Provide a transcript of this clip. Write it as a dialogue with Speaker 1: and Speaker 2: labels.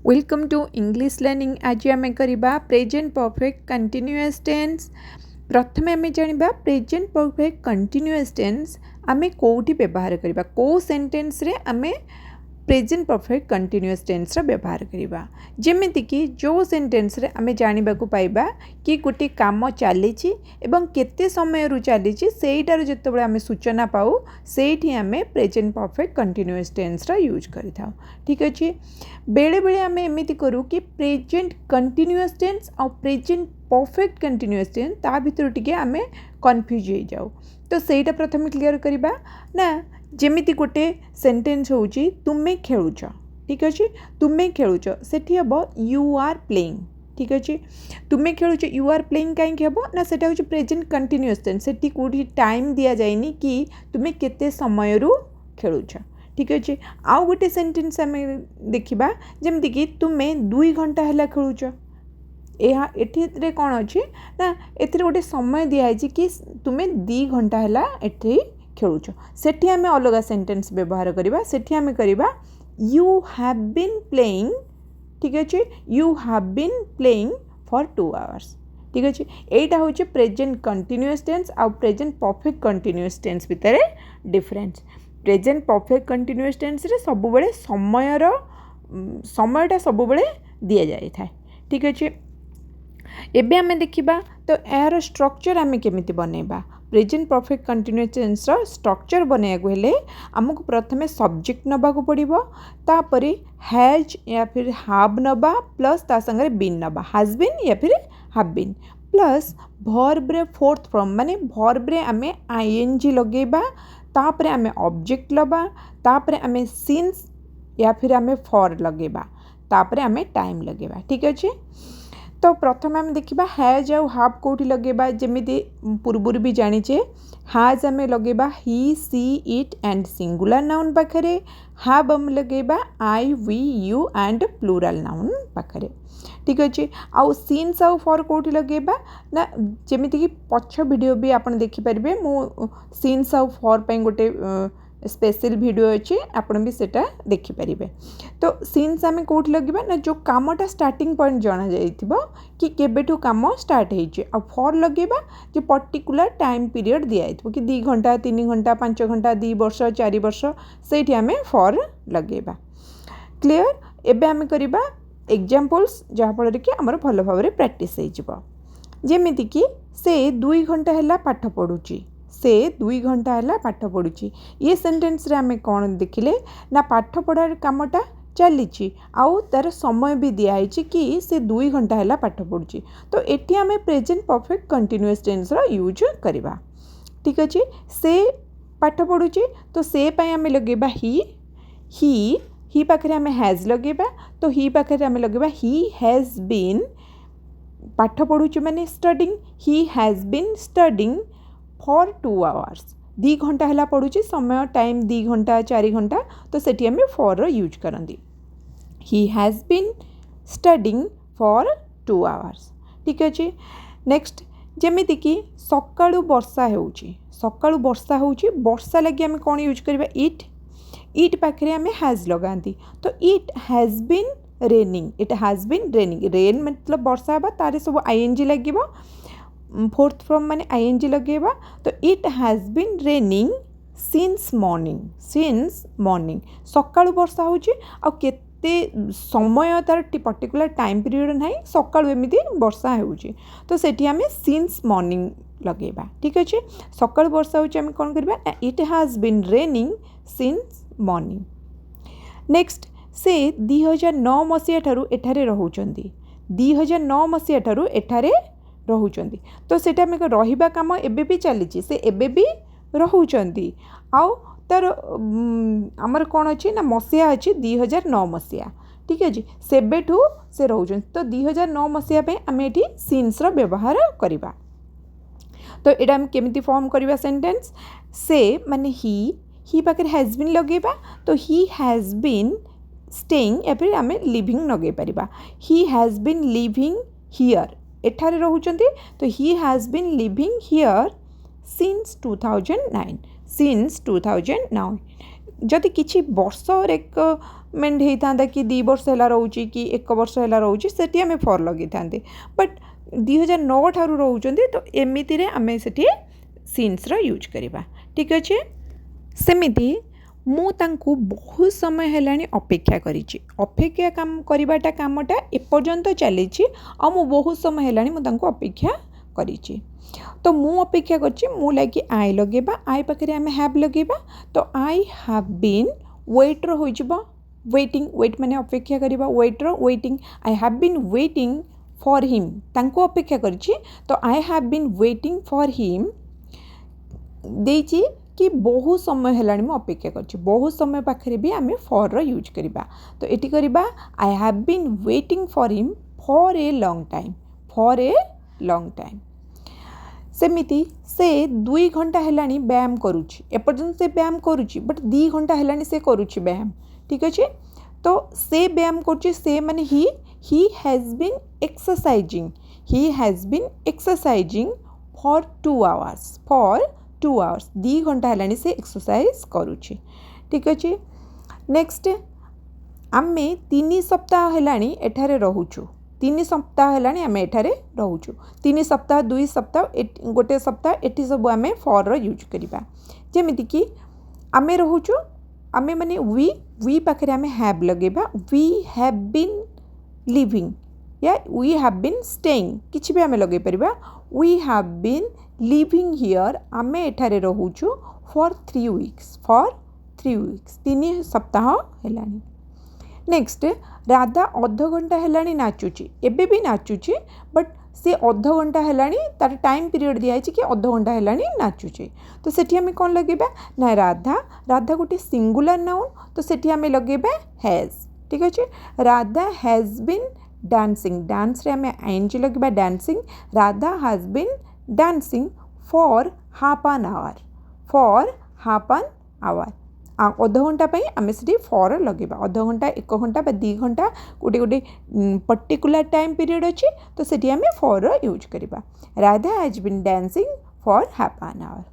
Speaker 1: Welcome to English learning. आज आम करवा प्रेजेंट परफेक्ट कंटिन्यूअस टेंस। प्रथम आम जाना प्रेजेंट परफेक्ट कंटिन्यूअस टेंस आम कौटी व्यवहार करवा, कौ सेंटेंस रे आम प्रेजेंट परफेक्ट कंटिन्यूअस टेंस व्यवहार करवा। जेमिति कि जो सेंटेंस रे आम जाना पाइबा कि गोटे काम चली केते समय चली सेटार जिते आम सूचना पाऊ से आम present perfect continuous tense use कर था। ठीक अच्छे, बेले बेले आम एमती करूँ कि प्रेजेंट कंटिन्यूअस टेंस और प्रेजेंट परफेक्ट कंटिन्यूअस टेंस ता भीतर टिके आम कन्फ्यूज हो जाऊ। तो सेटा प्रथम क्लियर करवा ना। जेमिति गोटे सेंटेंस होची तुम्हें खेलुच। ठीक अच्छे, तुम्हें खेलुच सेठी हम यू आर प्लेइंग। ठीक अच्छे, तुम्हें खेलुच यू आर प्लेइंग कहीं हम ना, सेटा होची प्रेजेंट कंटिन्यूअस टेंस। सेठी कोठी टाइम दिया जाइनी कि तुम्हें केते समय खेलुच। ठीक अच्छे, आउ गोटे सेंटेंस आम देखा जमती कि तुम्हें 2 घंटा है खेलुच। यह एठी कौन अच्छी ना, एथिरे गोटे समय दिखाई कि तुम्हें 2 घंटा है एठी खेलुच। सेठी आम अलग सेंटेंस व्यवहार करवा। सेठी आम करवा यू हैव बीन प्लेइंग। ठीक अच्छे, you have been playing for 2 hours. ठीक अच्छे, एटा होचे प्रेजेंट कंटिन्यूअस टेंस और प्रेजेंट परफेक्ट कंटिन्यूअस टेंस भितर difference. Present perfect continuous tense रे सब बेले समयटा सब बेले दि जाए था। ठीक अच्छे, एबे आमे देखिबा तो यार स्ट्रक्चर आमे केमिति बनेबा। Present perfect continuous tense structure बनैया हेले आमको प्रथमे सब्जेक्ट नबा को पड़िबो, तापरे हैज या फिर हाव नबा प्लस ता संगे बीन नबा, हैज बीन या फिर हाव बीन प्लस वर्ब रे फोर्थ फॉर्म माने वर्ब रे आमे आईएनजी लगेबा, तापरे आमे ऑब्जेक्ट लबा, तापरे आमे सिंस या फिर आमे फॉर लगेबा, तापरे आमे टाइम लगेबा। ठीक अच्छे, तो प्रथम आम देखा हैज आउ हाव कौटी लगेबा। जेमिति पूर्वर भी जानीचे हैज आम लगेबा he she it and singular noun पाखरे, हाव आम लगेबा I we you and plural noun पाखरे। ठीक अच्छे, आउ सिंस आउ फॉर कौटी लगेबा ना, जेमिति कि पछ वीडियो भी आपन देखि परिबे। मु सिंस आउ फॉर पई गोटे स्पेशल वीडियो अच्छे, आपन भी सेटा देखि परिबे। तो सिंस आम कौटी लगेबा ना, जो कामटा स्टार्टिंग पॉइंट जाना जाइथिबो कि केबेठू काम स्टार्ट होइचे। आ फॉर लगेबा जो पर्टिकुलर टाइम पीरियड दिया जाइथिबो कि 2 घंटा 3 घंटा 5 घंटा 2 वर्ष 4 वर्ष सेठी आम फॉर लगेबा। क्लियर, एबे आम करबा एग्जांपल्स जहाँफल कि आमर भल भाव प्रैक्टिस हो। जेमिति कि से 2 घंटा है पाठ पढ़ुची, से 2 घंटा है पाठ पढ़ुची। ये सेंटेंस रे आमे कौन देखिले ना, पाठ पढ़ार कामटा चली आउ तार समय भी दिखाई कि से 2 घंटा है पाठ पढ़ुची। तो एटी आमे present perfect continuous tense use करवा। ठीक अच्छे, से पाठ पढ़ुची तो से पाई आमे लगेबा ही पाखरे आमे हैज लगेबा, तो ही पाखरे आमे लगेबा ही हैज बीन पाठ पढ़ुची माने studying, he has been studying for 2 hours. 2 घंटा है पढ़ुची, समय टाइम 2 घंटा 4 घंटा, तो सेठी आमे फॉर यूज करंदी। He has been studying for 2 hours. ठीक अच्छे, नेक्स्ट जेमिति कि सकाळु वर्षा होउची, सकाळु वर्षा होउची, वर्षा लगी आमे कौन यूज करबा इट। इट पाखरे आमे हैज लगांती, तो it has been raining, it has been raining. Rain मतलब वर्षा हेबा, तारे सब आईएनजी लागिबो, फोर्थ फॉर्म माने आईएनजी लगेबा। तो it has been raining since morning, since morning सकाळु वर्षा होउची आ केते समय तार पर्टिकुलर टाइम पीरियड नाही, सकाळु एमिति वर्षा होउची, तो सेठी आमे सिंस मॉर्निंग लगेबा। ठीक अच्छे, सकाळु वर्षा होउची आमे कोन करबा, it has been raining since morning. Next, से 2009 मसीहा ठारू एठारे रहुचंदी, 2009 मसीहा ठारू एठारे रहुचंदी, तो सेटा आमे रहिबा काम एबे भी चलीची, से एबे भी रहुचंदी आउ तार आमर कौन अच्छी ना मसीहा अच्छी 2009 मसीहा। ठीक अच्छे, सेबेठू से रहुचंदी, तो 2009 मसीहा पे आमे एठी सिंस रो व्यवहार करिबा। तो एटा हम केमिति फॉर्म करिबा सेंटेंस, से माने ही पाखरे हैज बीन लगेबा, तो ही हैज बीन स्टेइंग या फिर आमे लिविंग लगे परिबा। He has been living here, एठारे रहुचंदी, तो he has been living here since 2009, since 2009। जदि किछि वर्ष एक डेवलपमेंट होता कि 2 वर्ष है रोचे कि 1 वर्ष है रोचे से आम फर लगे था बट 2009 ठारू रोचते तो एमती आम से सीन्स यूज करवा ठीक अच्छे सेमिति मु तांकु बहुत समय है अपेक्षा करिछि अपेक्षा काम करवाटा कामटा एपर्यंत चली आ मु बहुत समय है मुझे अपेक्षा करिछि तो मु अपेक्षा करछि मु लाइक आई लगेबा आई पाखे आम हैव लगेबा तो आई हैव बीन वेट्र हो वेटिंग वेट माने अपेक्षा करवा वेट्र waiting I have been waiting for him तांको अपेक्षा करछि तो I have been waiting for him देछि कि बहुत समय है अपेक्षा कर बहुत समय पाखे भी आम फॉर यूज करवा तो ये करवा I have been waiting for him for a long time सेमिति से 2 घंटा है व्यायाम करुच्ची एपर्यंत से व्यायाम करुच्ची बट 2 घंटा है से करुच्ची व्यायाम ठीक अच्छे तो से व्यायाम करुच्ची से माने he has been exercising for 2 hours 2 घंटा है से एक्सरसाइज करुच्ची ठीक अच्छे नेक्स्ट आम 3 सप्ताह है एठारे रोचु 3 सप्ताह है आम एठारे रोचु 3 सप्ताह 2 सप्ताह गोटे सप्ताह एटी सब आम फॉर यूज करवा जमीती कि आम रोचु आम माने वी पाखे आम हैव लगेबा वी हैव बीन लिविंग या वी हैव बीन स्टेइंग किछि भी आम लगे परिबा we have been living here आम एठारे रोचु फॉर 3 वीक्स 3 सप्ताह है नेक्स्ट राधा अध घंटा है नाचुची एबे भी नाचुची बट से अध घंटा है तार टाइम पीरियड दिखाई कि अध घंटा है नाचुची तो सेठी आम कौन लगेबा ना राधा गोटे सिंगुलर नाउन तो सेठी आम लगेबा हैज़ ठीक अच्छे Radha has been dancing dance रे आम आईएनजी लगेबा dancing Radha has been dancing for half an hour अध घंटा आम से फॉर लगेबा अध घंटा 1 घंटा 2 घंटा गोटे गोटे पर्टिकुलर टाइम पीरियड अच्छी तो सेठी आम फॉर यूज करवा Radha has been dancing for half an our